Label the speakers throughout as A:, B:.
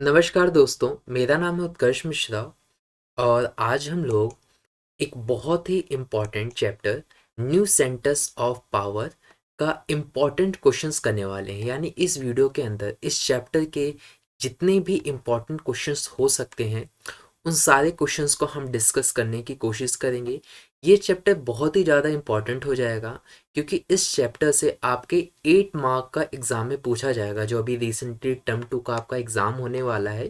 A: नमस्कार दोस्तों, मेरा नाम है उत्कर्ष मिश्रा और आज हम लोग एक बहुत ही important chapter new centres of power का इम्पॉर्टेंट क्वेश्चंस करने वाले हैं। यानी इस वीडियो के अंदर इस चैप्टर के जितने भी इम्पॉर्टेंट क्वेश्चंस हो सकते हैं उन सारे क्वेश्चंस को हम डिस्कस करने की कोशिश करेंगे। ये चैप्टर बहुत ही ज़्यादा इम्पॉर्टेंट हो जाएगा क्योंकि इस चैप्टर से आपके 8 मार्क का एग्ज़ाम में पूछा जाएगा। जो अभी रिसेंटली टर्म 2 का आपका एग्ज़ाम होने वाला है,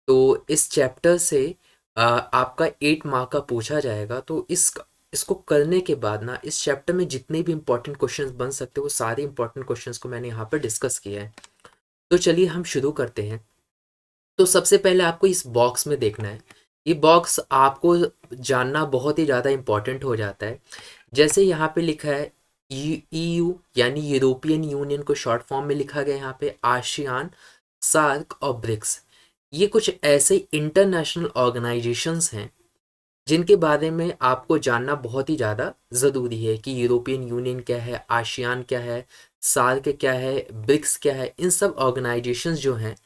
A: तो इस चैप्टर से आपका 8 मार्क का पूछा जाएगा। तो इसको करने के बाद ना इस चैप्टर में जितने भी इंपॉर्टेंट क्वेश्चंस बन सकते हैं वो सारे इंपॉर्टेंट क्वेश्चंस को मैंने यहाँ पर डिस्कस किया है। तो चलिए हम शुरू करते हैं। तो सबसे पहले आपको इस बॉक्स में देखना है। ये बॉक्स आपको जानना बहुत ही ज़्यादा इम्पोर्टेंट हो जाता है। जैसे यहाँ पे लिखा है ईयू यानी यूरोपियन यूनियन को शॉर्ट फॉर्म में लिखा गया है यहाँ पे आसियान, सार्क और ब्रिक्स। ये कुछ ऐसे इंटरनेशनल ऑर्गेनाइजेशंस हैं जिनके बारे में आपको जानना बहुत ही ज़्यादा ज़रूरी है कि यूरोपियन यूनियन क्या है, आसियान क्या है, सार्क क्या है, ब्रिक्स क्या है। इन सब ऑर्गेनाइजेशंस जो हैं,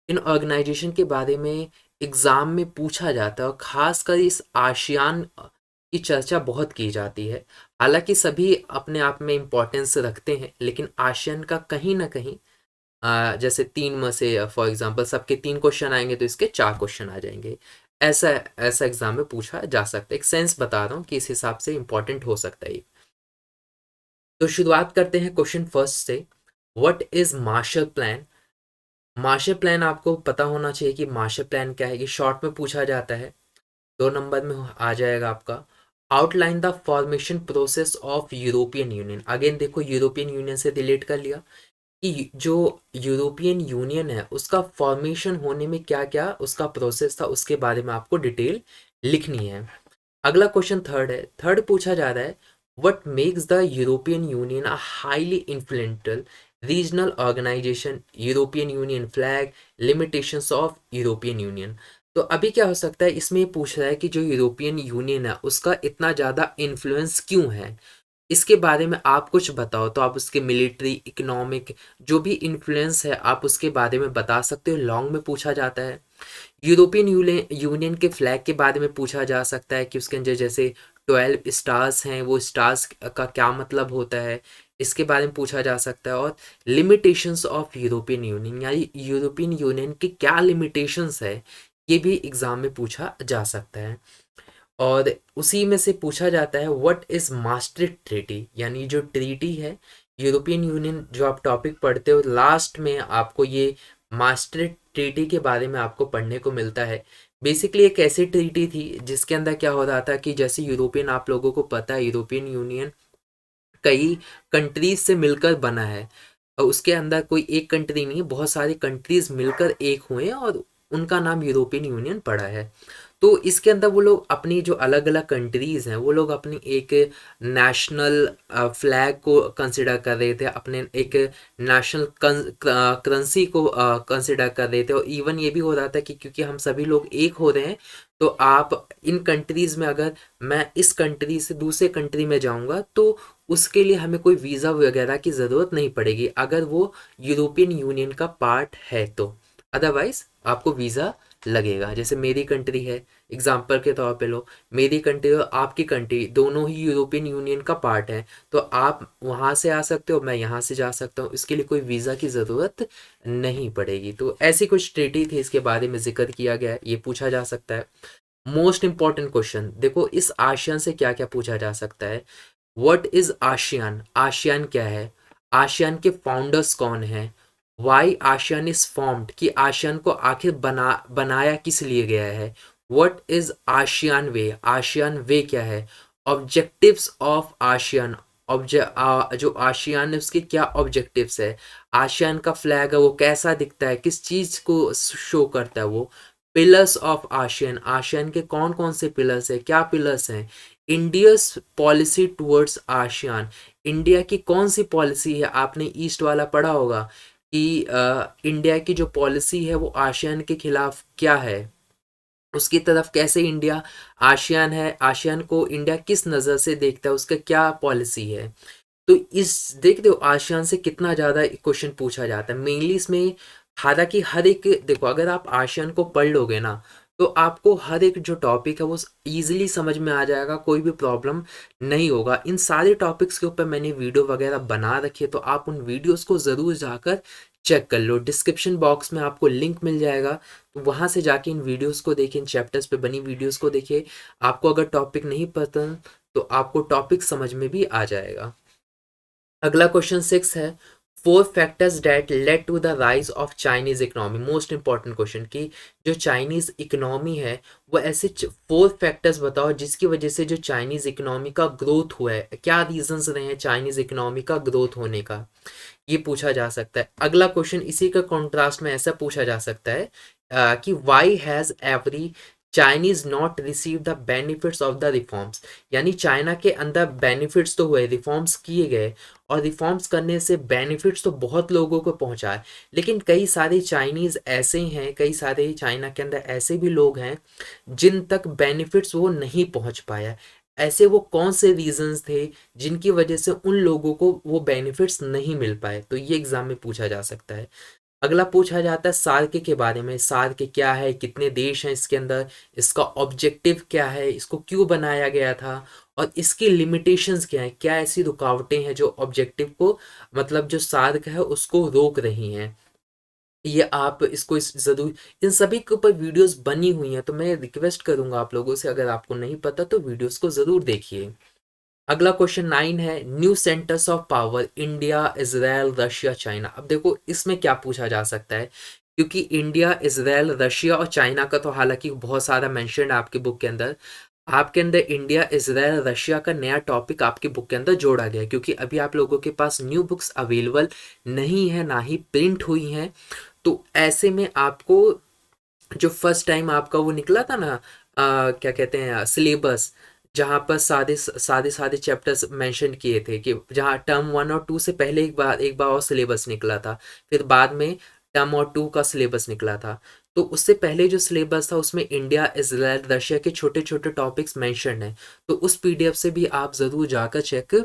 A: इन ऑर्गेनाइजेशन के बारे में एग्ज़ाम में पूछा जाता है और ख़ासकर इस आसियान की चर्चा बहुत की जाती है। हालांकि सभी अपने आप में इम्पोर्टेंस रखते हैं, लेकिन आसियान का कहीं ना कहीं जैसे 3 में से फॉर एग्जांपल सबके 3 क्वेश्चन आएंगे तो इसके 4 क्वेश्चन आ जाएंगे। ऐसा ऐसा एग्जाम में पूछा जा सकता है। एक सेंस बता रहा हूँ कि इस हिसाब से इम्पोर्टेंट हो सकता है ये। तो शुरुआत करते हैं क्वेश्चन फर्स्ट से। What is Marshall plan? Marshall plan आपको पता होना चाहिए कि मार्शल प्लान क्या है। ये शॉर्ट में पूछा जाता है। 2 नंबर में आ जाएगा आपका outline the formation process of European union. Again देखो, यूरोपियन यूनियन से रिलेट कर लिया कि जो यूरोपियन यूनियन है उसका फॉर्मेशन होने में क्या क्या उसका प्रोसेस था, उसके बारे में आपको डिटेल लिखनी है। अगला क्वेश्चन थर्ड है। थर्ड पूछा जा रहा है what makes the European Union a highly influential regional organisation, European Union flag, limitations of European Union. तो अभी क्या हो सकता है, इसमें ये पूछ रहा है कि जो यूरोपियन यूनियन है उसका इतना ज़्यादा इन्फ्लुएंस क्यों है, इसके बारे में आप कुछ बताओ। तो आप उसके मिलिट्री, इकोनॉमिक जो भी इन्फ्लुएंस है आप उसके बारे में बता सकते हो। लॉन्ग में पूछा जाता है। यूरोपियन यूनियन के फ्लैग के बारे में पूछा जा सकता है कि उसके अंदर जैसे 12 स्टार्स हैं, वो स्टार्स का क्या मतलब होता है, इसके बारे में पूछा जा सकता है। और लिमिटेशंस ऑफ यूरोपियन यूनियन यानी यूरोपियन यूनियन की क्या लिमिटेशंस है, ये भी एग्जाम में पूछा जा सकता है। और उसी में से पूछा जाता है व्हाट इज मास्ट्रिक्ट ट्रीटी, यानी जो ट्रीटी है यूरोपियन यूनियन, जो आप टॉपिक पढ़ते हो लास्ट में आपको ये मास्ट्रिक्ट ट्रीटी के बारे में आपको पढ़ने को मिलता है। बेसिकली एक ऐसी ट्रीटी थी जिसके अंदर क्या हो रहा था कि जैसे यूरोपियन, आप लोगों को पता है यूरोपियन यूनियन कई कंट्रीज से मिलकर बना है। और उसके अंदर कोई एक कंट्री नहीं है, बहुत सारी कंट्रीज मिलकर एक हुए हैं और उनका नाम यूरोपियन यूनियन पड़ा है। तो इसके अंदर वो लोग अपनी जो अलग अलग कंट्रीज़ हैं वो लोग अपनी एक नेशनल फ्लैग को कंसिडर कर रहे थे, अपने एक नेशनल करेंसी को कंसिडर कर रहे थे। और इवन ये भी हो रहा था कि क्योंकि हम सभी लोग एक हो रहे हैं, तो आप इन कंट्रीज़ में अगर मैं इस कंट्री से दूसरे कंट्री में जाऊंगा तो उसके लिए हमें कोई वीज़ा वगैरह की ज़रूरत नहीं पड़ेगी अगर वो यूरोपियन यूनियन का पार्ट है तो। अदरवाइज आपको वीज़ा लगेगा। जैसे मेरी कंट्री है, एग्जाम्पल के तौर पे लो, मेरी कंट्री और आपकी कंट्री दोनों ही यूरोपियन यूनियन का पार्ट है, तो आप वहाँ से आ सकते हो, मैं यहाँ से जा सकता हूँ, इसके लिए कोई वीज़ा की ज़रूरत नहीं पड़ेगी। तो ऐसी कुछ ट्रीटी थी, इसके बारे में जिक्र किया गया है, ये पूछा जा सकता है। मोस्ट इंपॉर्टेंट क्वेश्चन देखो, इस आशियान से क्या क्या पूछा जा सकता है। What is ASEAN? आशियान क्या है? आशियान के फाउंडर्स कौन है? वाई आशियान इज फॉर्म्ड, कि आशियान को आखिर बनाया किस लिए गया है? What is ASEAN way? ASEAN way क्या है? ऑब्जेक्टिव्स ऑफ आशियान, जो आशियान है उसके क्या ऑब्जेक्टिव्स है? आशियान का फ्लैग है वो कैसा दिखता है, किस चीज को शो करता है वो? पिलर्स ऑफ आशियान, आशियान के कौन कौन से पिलर्स है, क्या पिलर्स हैं? Indians policy towards ASEAN, India की कौन सी पॉलिसी है? आपने ईस्ट वाला पढ़ा होगा कि इंडिया की जो पॉलिसी है वो आशियान के खिलाफ क्या है, उसकी तरफ कैसे इंडिया आशियान है, आशियान को इंडिया किस नज़र से देखता है, उसका क्या पॉलिसी है। तो इस देखते हो आशियान से कितना ज़्यादा क्वेश्चन पूछा जाता है। मेनली इसमें हालांकि हर एक, देखो अगर आप आशियान को पढ़ लोगे ना तो आपको हर एक जो टॉपिक है वो इजीली समझ में आ जाएगा, कोई भी प्रॉब्लम नहीं होगा। इन सारे टॉपिक्स के ऊपर मैंने वीडियो वगैरह बना रखी है, तो आप उन वीडियोस को ज़रूर जाकर चेक कर लो। डिस्क्रिप्शन बॉक्स में आपको लिंक मिल जाएगा, तो वहाँ से जाके इन वीडियोस को देखिए, इन चैप्टर्स पे बनी वीडियोस को देखिए। आपको अगर टॉपिक नहीं पसंद तो आपको टॉपिक समझ में भी आ जाएगा। अगला क्वेश्चन 6 है, four factors that led to the rise of Chinese economy. Most important question कि जो चाइनीज इकोनॉमी है वो ऐसे फोर फैक्टर्स बताओ जिसकी वजह से जो चाइनीज इकोनॉमी का ग्रोथ हुआ है, क्या रीजंस रहे हैं चाइनीज इकोनॉमी का ग्रोथ होने का, ये पूछा जा सकता है। अगला क्वेश्चन इसी का कॉन्ट्रास्ट में ऐसा पूछा जा सकता है कि why has every Chinese not receive the benefits of the reforms. यानी चाइना के अंदर बेनिफिट्स तो हुए, रिफॉर्म्स किए गए, और रिफॉर्म्स करने से बेनिफिट्स तो बहुत लोगों को पहुंचा है, लेकिन कई सारे चाइनीज ऐसे हैं, कई सारे चाइना के अंदर ऐसे भी लोग हैं जिन तक बेनिफिट्स वो नहीं पहुंच पाया। ऐसे वो कौन से रीजंस थे जिनकी वजह से उन लोगों को वो बेनिफिट्स नहीं मिल पाए, तो ये एग्जाम में पूछा जा सकता है। अगला पूछा जाता है सार्क के बारे में, सार्क क्या है, कितने देश हैं इसके अंदर, इसका ऑब्जेक्टिव क्या है, इसको क्यों बनाया गया था, और इसकी लिमिटेशंस क्या है, क्या ऐसी रुकावटें हैं जो ऑब्जेक्टिव को, मतलब जो सार्क है उसको रोक रही हैं। ये आप इसको इस जरूर, इन सभी के ऊपर वीडियोस बनी हुई हैं, तो मैं रिक्वेस्ट करूंगा आप लोगों से, अगर आपको नहीं पता तो वीडियोस को जरूर देखिए। अगला क्वेश्चन 9 है, new centres of power India Israel Russia China. अब देखो इसमें क्या पूछा जा सकता है, क्योंकि इंडिया इजराइल रशिया और चाइना का तो हालांकि बहुत सारा मेंशन है आपके बुक के अंदर, आपके अंदर इंडिया इजराइल रशिया का नया टॉपिक आपके बुक के अंदर जोड़ा गया है, क्योंकि अभी आप लोगों के पास न्यू बुक्स अवेलेबल नहीं है, ना ही प्रिंट हुई हैं। तो ऐसे में आपको जो फर्स्ट टाइम आपका वो निकला था ना, क्या कहते हैं सिलेबस, जहाँ पर सारे सारे सारे चैप्टर्स मेंशन किए थे, कि जहाँ टर्म 1 और 2 से पहले एक बार और सिलेबस निकला था, फिर बाद में टर्म 2 का सिलेबस निकला था। तो उससे पहले जो सिलेबस था उसमें इंडिया इजराइल रशिया के छोटे छोटे टॉपिक्स मेंशन हैं, तो उस पीडीएफ से भी आप ज़रूर जाकर चेक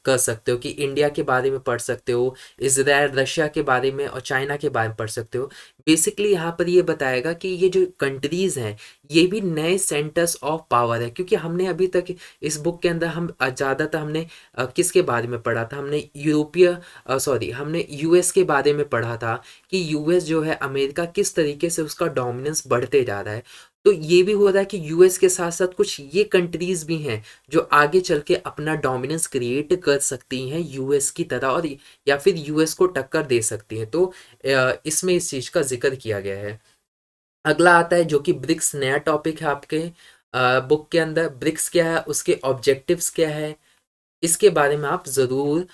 A: कर सकते हो, कि इंडिया के बारे में पढ़ सकते हो, इजराइल रशिया के बारे में और चाइना के बारे में पढ़ सकते हो। बेसिकली यहाँ पर ये बताएगा कि ये जो कंट्रीज़ हैं ये भी नए सेंटर्स ऑफ पावर है, क्योंकि हमने अभी तक इस बुक के अंदर हम ज़्यादातर हमने किसके बारे में पढ़ा था, हमने हमने यूएस के बारे में पढ़ा था, कि यूएस जो है अमेरिका किस तरीके से उसका डोमिनेंस बढ़ते जा रहा है। तो ये भी हो रहा है कि यूएस के साथ साथ कुछ ये कंट्रीज भी हैं जो आगे चल के अपना डोमिनेंस क्रिएट कर सकती हैं यूएस की तरह, और या फिर यूएस को टक्कर दे सकती हैं। तो इसमें इस चीज़ का जिक्र किया गया है। अगला आता है जो कि ब्रिक्स, नया टॉपिक है आपके बुक के अंदर। ब्रिक्स क्या है, उसके ऑब्जेक्टिव्स क्या है, इसके बारे में आप ज़रूर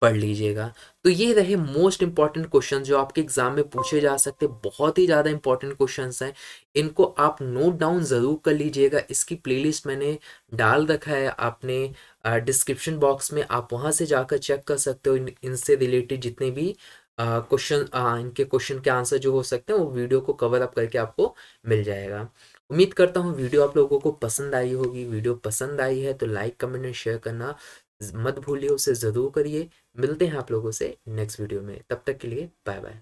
A: पढ़ लीजिएगा। तो ये रहे मोस्ट इंपॉर्टेंट क्वेश्चन जो आपके एग्जाम में पूछे जा सकते हैं, बहुत ही ज़्यादा इंपॉर्टेंट क्वेश्चंस हैं, इनको आप नोट डाउन ज़रूर कर लीजिएगा। इसकी प्लेलिस्ट मैंने डाल रखा है आपने डिस्क्रिप्शन बॉक्स में, आप वहाँ से जाकर चेक कर सकते हो। इनसे रिलेटेड जितने भी क्वेश्चन, इनके क्वेश्चन के आंसर जो हो सकते हैं वो वीडियो को कवर अप करके आपको मिल जाएगा। उम्मीद करता हूँ वीडियो आप लोगों को पसंद आई होगी। वीडियो पसंद आई है तो लाइक कमेंट और शेयर करना मत भूलिए, उसे ज़रूर करिए। मिलते हैं आप लोगों से नेक्स्ट वीडियो में, तब तक के लिए बाय बाय।